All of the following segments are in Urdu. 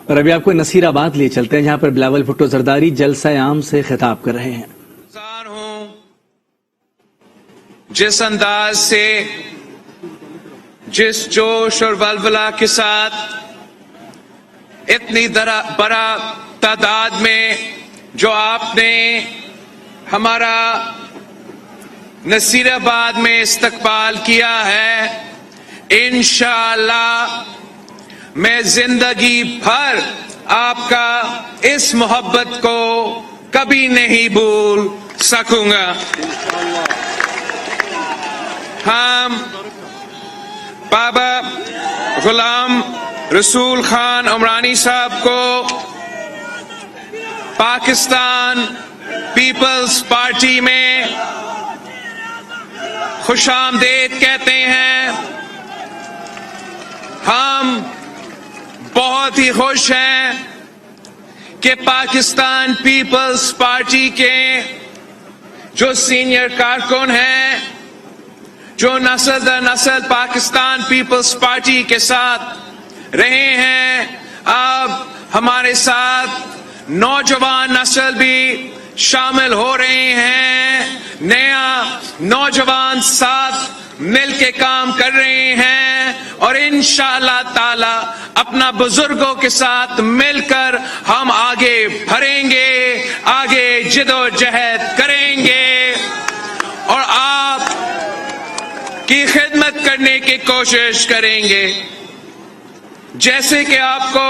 اور ابھی آپ کو نصیر آباد لے چلتے ہیں، جہاں پر بلاول بھٹو زرداری جلسہ عام سے خطاب کر رہے ہیں۔ ہوں جس انداز سے، جس جوش اور ولولہ کے ساتھ اتنی بڑا تعداد میں جو آپ نے ہمارا نصیر آباد میں استقبال کیا ہے، انشاءاللہ میں زندگی بھر آپ کا اس محبت کو کبھی نہیں بھول سکوں گا۔ ہم بابا غلام رسول خان عمرانی صاحب کو پاکستان پیپلز پارٹی میں خوش آمدید کہتے ہیں۔ ہم بہت ہی خوش ہیں کہ پاکستان پیپلز پارٹی کے جو سینئر کارکن ہیں، جو نسل در نسل پاکستان پیپلز پارٹی کے ساتھ رہے ہیں، اب ہمارے ساتھ نوجوان نسل بھی شامل ہو رہے ہیں، نیا نوجوان ساتھ مل کے کام کر رہے ہیں، اور انشاءاللہ تعالی اپنا بزرگوں کے ساتھ مل کر ہم آگے بڑھیں گے، آگے جدوجہد کریں گے اور آپ کی خدمت کرنے کی کوشش کریں گے۔ جیسے کہ آپ کو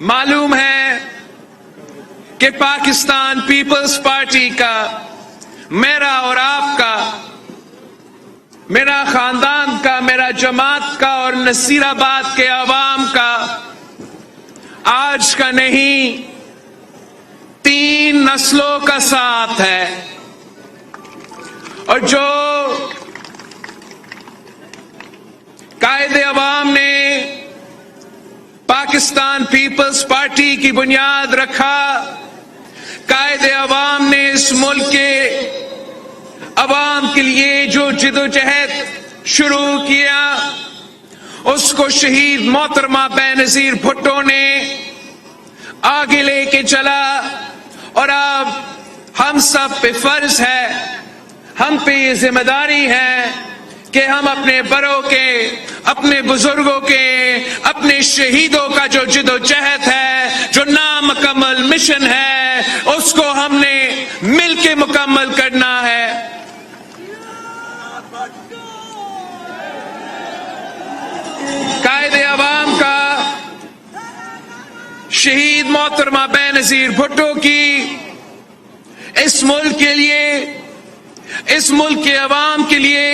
معلوم ہے کہ پاکستان پیپلز پارٹی کا، میرا اور آپ کا، میرا خاندان کا، میرا جماعت کا اور نصیر آباد کے عوام کا آج کا نہیں، 3 نسلوں کا ساتھ ہے۔ اور جو قائد عوام نے پاکستان پیپلز پارٹی کی بنیاد رکھا، قائد عوام نے اس ملک کے عوام کے لیے جو جدوجہد شروع کیا، اس کو شہید محترمہ بے نظیر بھٹو نے آگے لے کے چلا، اور اب ہم سب پہ فرض ہے، ہم پہ یہ ذمہ داری ہے کہ ہم اپنے بڑوں کے، اپنے بزرگوں کے، اپنے شہیدوں کا جو جدوجہد ہے، جو نامکمل مشن ہے، اس کو ہم نے مل کے مکمل کرنا ہے۔ قائد عوام کا شہید محترمہ بے نظیر بھٹو کی اس ملک کے لیے، اس ملک کے عوام کے لیے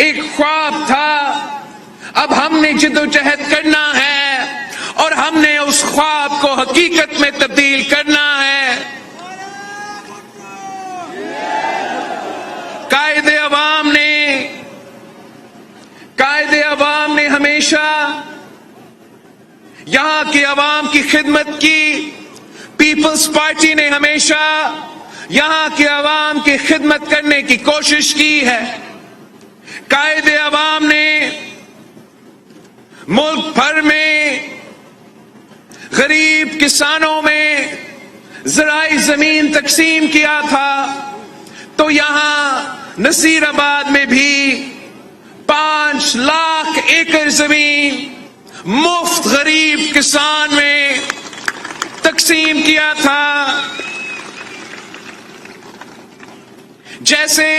ایک خواب تھا۔ اب ہم نے جدوجہد کرنا ہے اور ہم نے اس خواب کو حقیقت میں تبدیل کرنا ہے۔ قائد عوام نے ہمیشہ یہاں کے عوام کی خدمت کی، پیپلز پارٹی نے ہمیشہ یہاں کے عوام کی خدمت کرنے کی کوشش کی ہے۔ قائد عوام نے ملک بھر میں غریب کسانوں میں زرعی زمین تقسیم کیا تھا، تو یہاں نصیر آباد میں بھی 5 لاکھ ایکڑ زمین مفت غریب کسان میں تقسیم کیا تھا۔ جیسے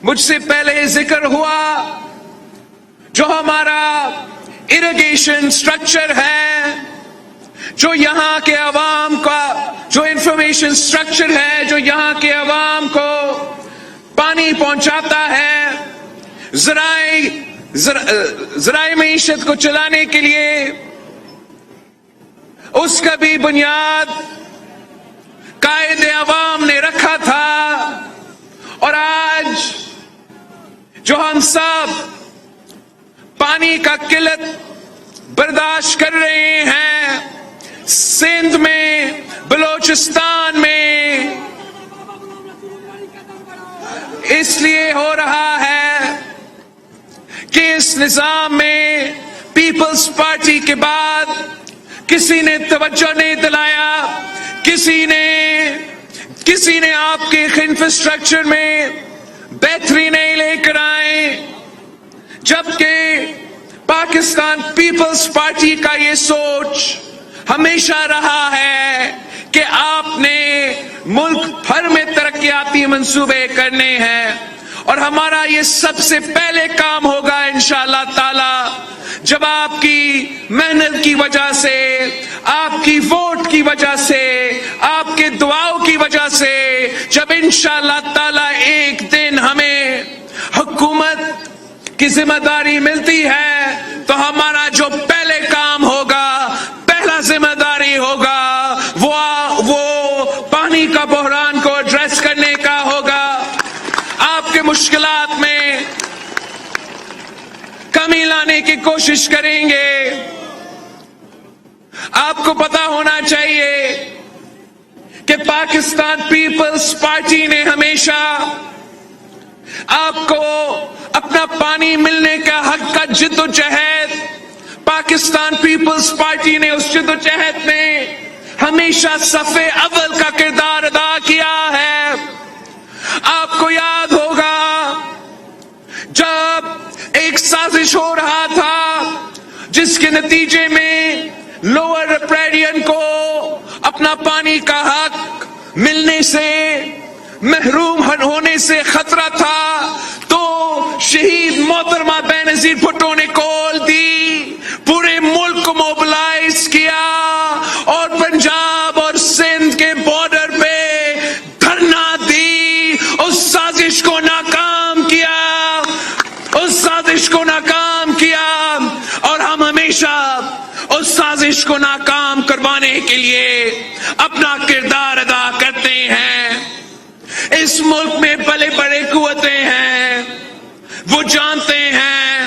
مجھ سے پہلے ذکر ہوا، جو ہمارا اریگیشن سٹرکچر ہے، جو یہاں کے عوام کا جو انفارمیشن سٹرکچر ہے، جو یہاں کے عوام کو پانی پہنچاتا ہے، زرعی معیشت کو چلانے کے لیے، اس کا بھی بنیاد قائد عوام نے رکھا تھا۔ اور آج جو ہم سب پانی کا قلت برداشت کر رہے ہیں، سندھ میں، بلوچستان میں، اس لیے ہو رہا ہے کہ اس نظام میں پیپلز پارٹی کے بعد کسی نے توجہ نہیں دلایا، کسی نے آپ کے انفراسٹرکچر میں بہتری نہیں لے کر آئے، جبکہ پاکستان پیپلز پارٹی کا یہ سوچ ہمیشہ رہا ہے کہ آپ نے ملک بھر میں ترقیاتی منصوبے کرنے ہیں، اور ہمارا یہ سب سے پہلے کام ہوگا انشاءاللہ تعالی، جب آپ کی محنت کی وجہ سے، آپ کی ووٹ کی وجہ سے، آپ کے دعاؤں کی وجہ سے، جب انشاءاللہ تعالی ایک دن ہمیں حکومت کی ذمہ داری ملتی ہے، تو ہمارا جو پہلے کام ہوگا، پہلا ذمہ داری ہوگا، وہ پانی کا بحران کو ایڈریس کرنے کا ہوگا، آپ کے مشکلات میں کمی لانے کی کوشش کریں گے۔ آپ کو پتا ہونا چاہیے کہ پاکستان پیپلز پارٹی نے ہمیشہ آپ کو اپنا پانی ملنے کا حق کا جد و جہد، پاکستان پیپلز پارٹی نے اس جد و جہد میں ہمیشہ صفِ اول کا کردار ادا کیا ہے۔ آپ کو یاد ہوگا جب ایک سازش ہو رہا تھا جس کے نتیجے میں لوور ریپریڈین کو اپنا پانی کا حق ملنے سے محروم ہونے سے خطرہ تھا، تو شہید محترمہ بینظیر بھٹو نے کال دی، پورے ملک کو موبلائز کیا اور پنجاب اور سندھ کے بارڈر پہ دھرنا دی، اس سازش کو ناکام کیا، اور ہم ہمیشہ اس سازش کو ناکام کروانے کے لیے اپنا کردار ادا کرتے ہیں۔ اس ملک میں بڑے بڑے قوتیں ہیں، وہ جانتے ہیں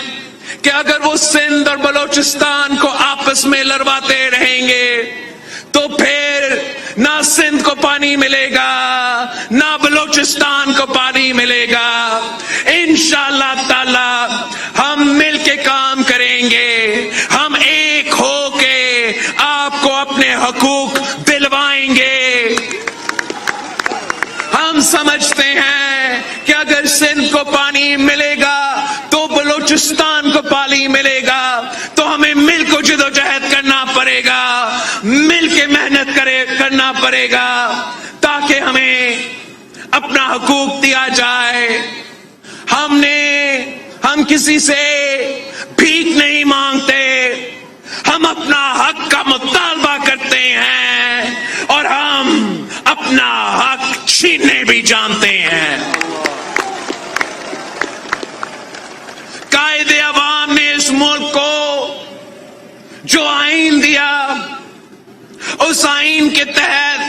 کہ اگر وہ سندھ اور بلوچستان کو آپس میں لڑواتے رہیں گے تو پھر نہ سندھ کو پانی ملے گا، نہ بلوچستان کو پانی ملے گا۔ انشاءاللہ تعالی ہم مل کے کام کریں گے، ہم ایک ہو کے آپ کو اپنے حقوق دلوائیں گے۔ ہم سمجھتے ہیں کہ اگر سندھ کو پانی ملے گا تو بلوچستان کو پانی ملے گا، تو ہمیں مل کو جدوجہد کرنا پڑے گا، مل کے محنت کرنا پڑے گا تاکہ ہمیں اپنا حقوق دیا جائے۔ ہم کسی سے بھیک نہیں مانگتے، ہم اپنا حق کا مطالبہ کرتے ہیں، اور ہم اپنا حق چھیننے بھی جانتے ہیں۔ قائد عوام نے اس ملک کو جو آئین دیا، اس آئین کے تحت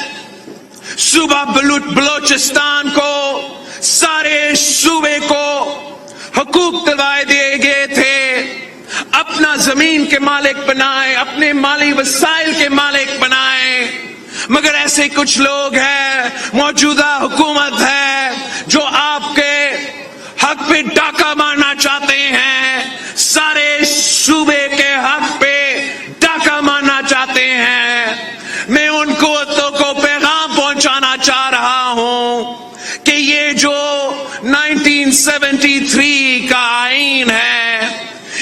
صوبہ بلوچستان کو، سارے صوبے کو حقوق دلائے دیے گئے تھے، اپنا زمین کے مالک بنائے، اپنے مالی وسائل کے مالک بنائے، مگر ایسے کچھ لوگ ہیں، موجودہ حکومت ہے، جو آپ کے حق پہ ڈاکہ مارنا چاہتے ہیں، سارے صوبے کے حق پہ ڈاکہ مارنا چاہتے ہیں۔ میں ان قوتوں کو پیغام پہنچانا چاہ رہا ہوں کہ یہ جو 1973 کا آئین ہے،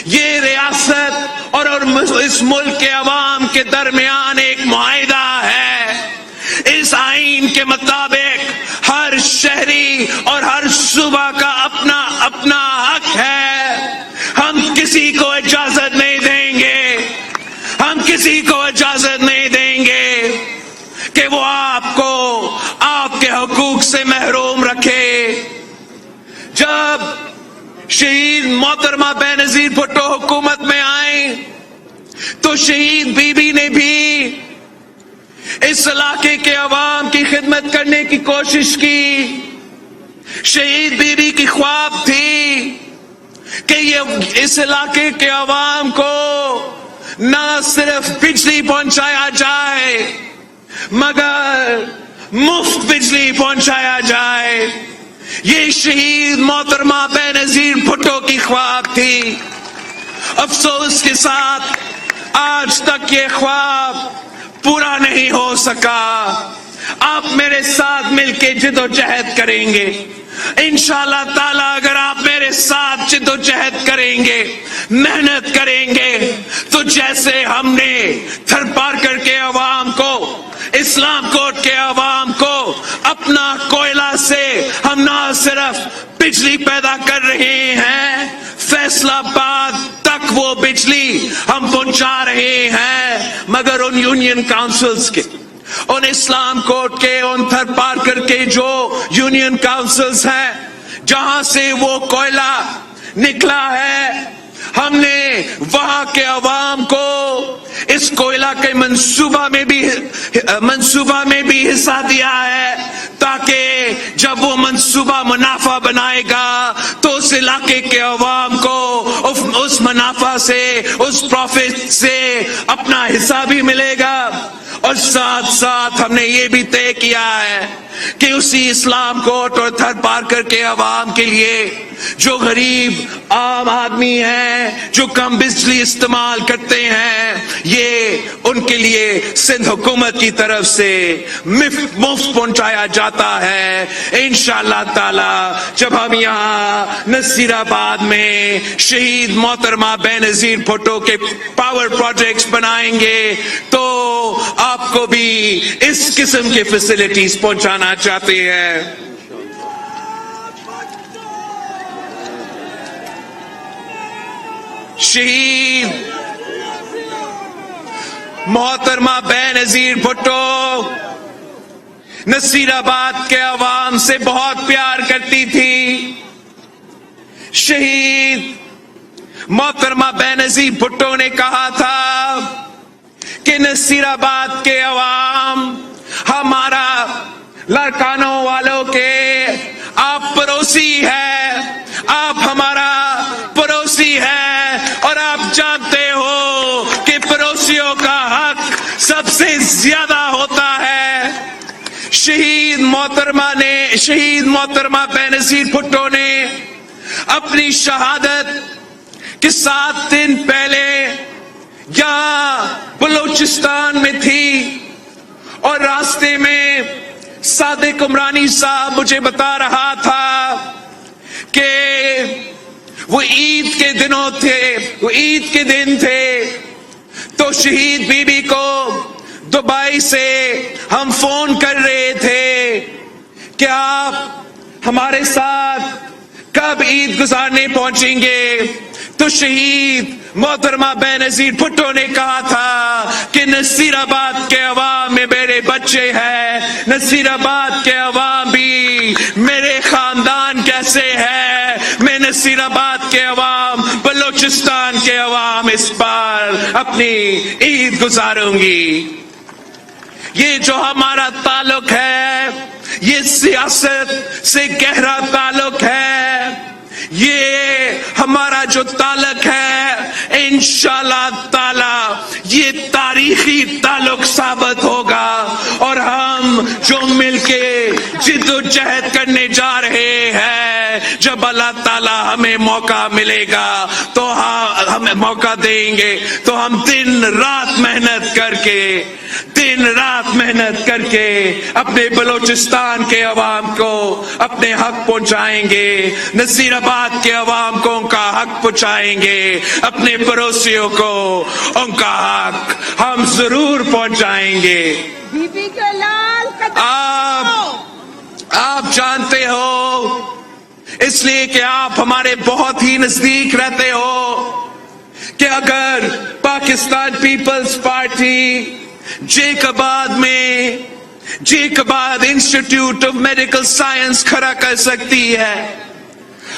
یہ ریاست اور اس ملک کے عوام کے درمیان ایک معاہدہ ہے۔ اس آئین کے مطابق ہر شہری اور ہر صوبہ کا اپنا اپنا حق ہے۔ ہم کسی کو اجازت نہیں دیں گے، ہم کسی کو اجازت نہیں دیں گے کہ وہ آپ کو آپ کے حقوق سے محروم رکھے۔ جب شہید محترمہ بینظیر بھٹو حکومت میں آئیں تو شہید بی بی نے بھی اس علاقے کے عوام کی خدمت کرنے کی کوشش کی۔ شہید بی بی کی خواب تھی کہ یہ اس علاقے کے عوام کو نہ صرف بجلی پہنچایا جائے مگر مفت بجلی پہنچایا جائے۔ یہ شہید محترمہ بینظیر بھٹو کی خواب تھی، افسوس کے ساتھ آج تک یہ خواب پورا نہیں ہو سکا. آپ میرے ساتھ مل کے جد و جہد کریں گے انشاءاللہ تعالی. اگر آپ میرے ساتھ جد و جہد کریں گے, محنت کریں گے, تو جیسے ہم نے تھر پارکر کے عوام کو, اسلام کوٹ کے عوام کو اپنا کوئلہ سے ہم نہ صرف بجلی پیدا کر رہے ہیں, فیصلہ آباد تک وہ بجلی ہم پہنچا رہے ہیں, مگر ان یونین کاؤنسلز کے, ان اسلام کوٹ کے, ان تھر پارکر کے جو یونین کاؤنسلز ہیں جہاں سے وہ کوئلہ نکلا ہے, ہم نے وہاں کے عوام کو اس کوئلہ کے منصوبہ میں بھی حصہ دیا ہے, تاکہ جب وہ منصوبہ منافع بنائے گا تو اس علاقے کے عوام کو اس منافع سے, اس پروفٹ سے اپنا حصہ بھی ملے گا. اور ساتھ ساتھ ہم نے یہ بھی طے کیا ہے کہ اسی اسلام کوٹ اور تھر پارکر کے عوام کے لیے جو غریب عام آدمی ہیں, جو کم بجلی استعمال کرتے ہیں, یہ ان کے لیے سندھ حکومت کی طرف سے مفت پہنچایا جاتا ہے انشاءاللہ تعالی. جب ہم یہاں نصیر آباد میں شہید محترمہ بے نظیر بھٹو کے پاور پروجیکٹس بنائیں گے تو آپ کو بھی اس قسم کے فیسلٹیز پہنچانا چاہتے ہیں. شہید محترمہ بے نظیر بھٹو نصیر آباد کے عوام سے بہت پیار کرتی تھی. شہید محترمہ بے نظیر بھٹو نے کہا تھا کہ نصیر آباد کے عوام ہمارا لاڑکانوں والوں کے آپ پڑوسی ہے, آپ ہمارا پڑوسی ہے, اور آپ جانتے ہو کہ پڑوسیوں کا حق سب سے زیادہ ہوتا ہے. شہید محترمہ بے نظیر بھٹو نے اپنی شہادت کے 7 دن پہلے یہاں بلوچستان میں تھی, اور راستے میں صادق عمرانی صاحب مجھے بتا رہا تھا کہ وہ عید کے دن تھے تو شہید بی بی کو دبئی سے ہم فون کر رہے تھے کہ آپ ہمارے ساتھ کب عید گزارنے پہنچیں گے. تو شہید محترمہ بے نظیر بھٹو نے کہا تھا کہ نصیر آباد کے عوام میں میرے بچے ہیں, نصیر آباد کے عوام بھی میرے خاندان کیسے ہے, میں نصیر آباد کے عوام, بلوچستان کے عوام اس بار اپنی عید گزاروں گی. یہ جو ہمارا تعلق ہے یہ سیاست سے گہرا تعلق ہے, یہ ہمارا جو تعلق ہے انشاءاللہ تعالی یہ تاریخی تعلق ثابت ہوگا, اور ہم جو مل کے جد و جہد کرنے جا رہے ہیں, جب اللہ تعالی ہمیں موقع ملے گا تو ہمیں موقع دیں گے تو ہم دن رات محنت کر کے اپنے بلوچستان کے عوام کو اپنے حق پہنچائیں گے, نصیر آباد کے عوام کو ان کا حق پہنچائیں گے, اپنے پڑوسیوں کو ان کا حق ہم ضرور پہنچائیں گے. آپ جانتے ہو, اس لیے کہ آپ ہمارے بہت ہی نزدیک رہتے ہو, کہ اگر Pakistan Peoples Party Jacobabad institute of medical science کھڑا کر سکتی ہے,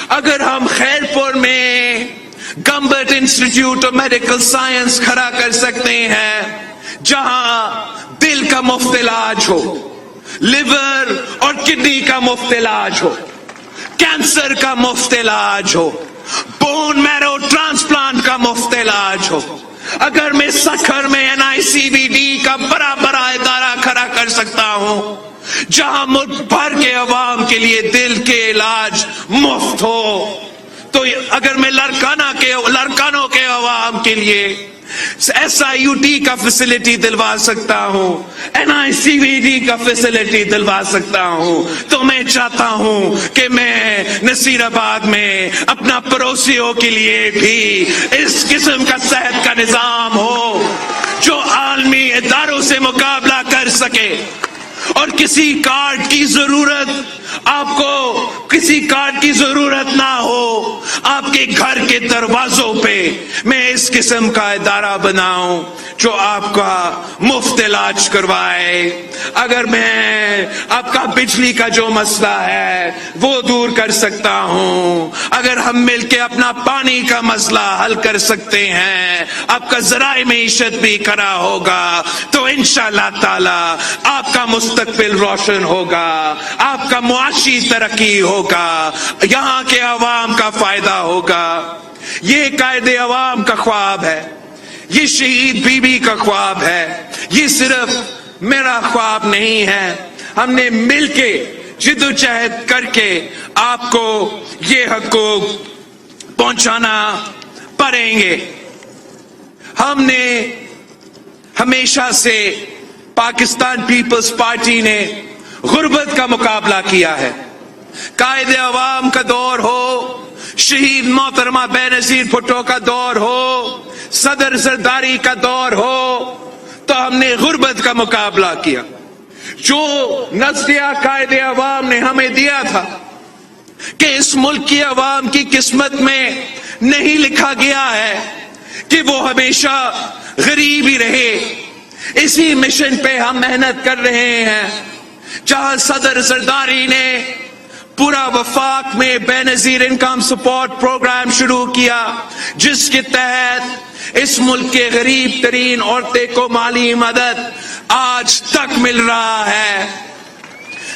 اگر ہم خیر پور میں Gambat institute of medical science کھڑا کر سکتے ہیں جہاں دل کا مفت علاج ہو, لیور اور کڈنی کا مفت علاج ہو, کینسر کا مفت علاج ہو, بون میرو ٹرانسپلانٹ کا مفت علاج ہو, اگر میں سکھر میں NICVD کا بڑا ادارہ کھڑا کر سکتا ہوں جہاں ملک بھر کے عوام کے لیے دل کے علاج مفت ہو, تو اگر میں لڑکانوں کے عوام کے لیے SIUT کا فیسلٹی دلوا سکتا ہوں, NICVD کا فیسلٹی دلوا سکتا ہوں, تو میں چاہتا ہوں کہ میں نصیر آباد میں اپنا پڑوسیوں کے لیے بھی اس قسم کا صحت کا نظام ہو جو عالمی اداروں سے مقابلہ کر سکے. اور کسی کارڈ کی ضرورت, آپ کو کسی کارڈ کی ضرورت نہ ہو, آپ کے گھر کے دروازوں پہ میں اس قسم کا ادارہ بناؤں جو آپ کا مفت علاج کروائے. اگر میں آپ کا بجلی کا جو مسئلہ ہے وہ دور کر سکتا ہوں, اگر ہم مل کے اپنا پانی کا مسئلہ حل کر سکتے ہیں, آپ کا ذرائع معیشت بھی کھڑا ہوگا, تو انشاءاللہ تعالی آپ کا مستقبل روشن ہوگا, آپ کا معاشی ترقی ہوگا, یہاں کے عوام کا فائدہ ہوگا. یہ قائد عوام کا خواب ہے, یہ شہید بی بی کا خواب ہے, یہ صرف میرا خواب نہیں ہے. ہم نے مل کے جدوجہد کر کے آپ کو یہ حقوق پہنچانا پڑیں گے. ہم نے ہمیشہ سے پاکستان پیپلز پارٹی نے غربت کا مقابلہ کیا ہے. قائد عوام کا دور ہو, شہید محترمہ بے نظیر بھٹو کا دور ہو, صدر زرداری کا دور ہو, تو ہم نے غربت کا مقابلہ کیا. جو نظریہ قائد عوام نے ہمیں دیا تھا کہ اس ملک کی عوام کی قسمت میں نہیں لکھا گیا ہے کہ وہ ہمیشہ غریب ہی رہے, اسی مشن پہ ہم محنت کر رہے ہیں. جہاں صدر زرداری نے پورا وفاق میں بے نظیر انکم سپورٹ پروگرام شروع کیا, جس کے تحت اس ملک کے غریب ترین عورتیں کو مالی مدد آج تک مل رہا ہے.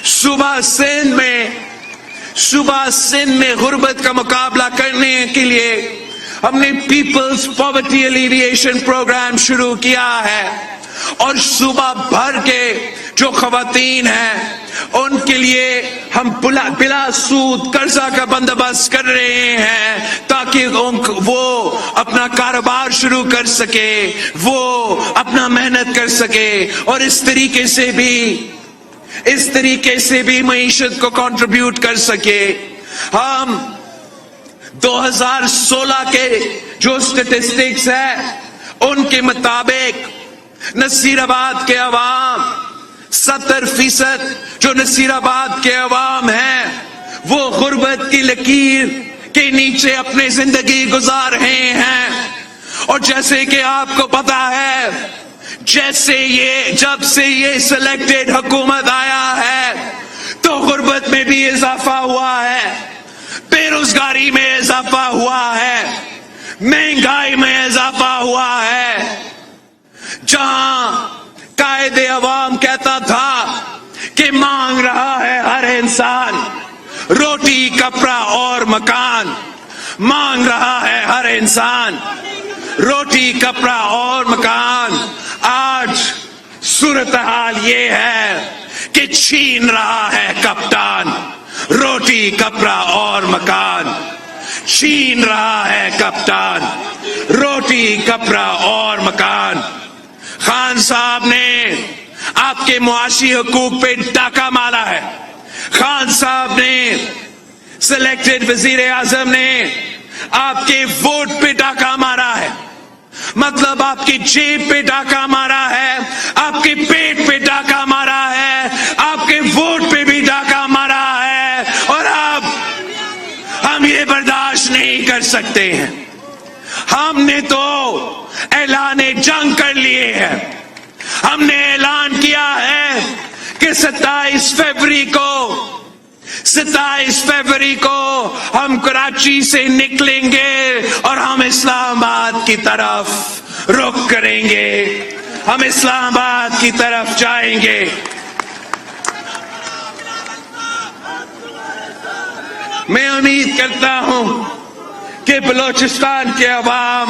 صوبہ سندھ میں غربت کا مقابلہ کرنے کے لیے ہم نے پیپلز پاورٹی الیویشن پروگرام شروع کیا ہے, اور صوبہ بھر کے جو خواتین ہیں ان کے لیے ہم بلا سود قرضہ کا بندوبست کر رہے ہیں تاکہ وہ اپنا کاروبار شروع کر سکے, وہ اپنا محنت کر سکے, اور اس طریقے سے بھی معیشت کو کنٹریبیوٹ کر سکے. ہم 2016 کے جو سٹیٹسٹکس ہیں ان کے مطابق نصیر آباد کے عوام 70% جو نصیر آباد کے عوام ہیں وہ غربت کی لکیر کے نیچے اپنی زندگی گزار رہے ہیں. اور جیسے کہ آپ کو پتا ہے, جب سے یہ سلیکٹڈ حکومت آیا ہے تو غربت میں بھی اضافہ ہوا ہے, بے-روزگاری میں اضافہ ہوا ہے, مہنگائی میں اضافہ ہوا ہے. جہاں قائد عوام کہتا تھا کہ مانگ رہا ہے ہر انسان روٹی, کپڑا اور مکان, مانگ رہا ہے ہر انسان روٹی, کپڑا اور مکان, آج صورتحال یہ ہے کہ چھین رہا ہے کپتان روٹی, کپڑا اور مکان, چھین رہا ہے کپتان روٹی, کپڑا اور مکان. خان صاحب نے آپ کے معاشی حقوق پہ ڈاکہ مارا ہے. خان صاحب نے سلیکٹڈ وزیر اعظم نے آپ کے ووٹ پہ ڈاکہ مارا ہے, مطلب آپ کی جیب پہ ڈاکہ مارا ہے, آپ کے پیٹ پہ ڈاکہ مارا ہے, آپ کے ووٹ پہ بھی ڈاکہ مارا ہے, اور اب ہم یہ برداشت نہیں کر سکتے ہیں. ہم نے تو اعلان جنگ کر لیے ہیں. ہم نے اعلان کیا ہے کہ 27 فروری کو ہم کراچی سے نکلیں گے اور ہم اسلام آباد کی طرف رخ کریں گے, ہم اسلام آباد کی طرف جائیں گے. میں امید کرتا ہوں کہ بلوچستان کے عوام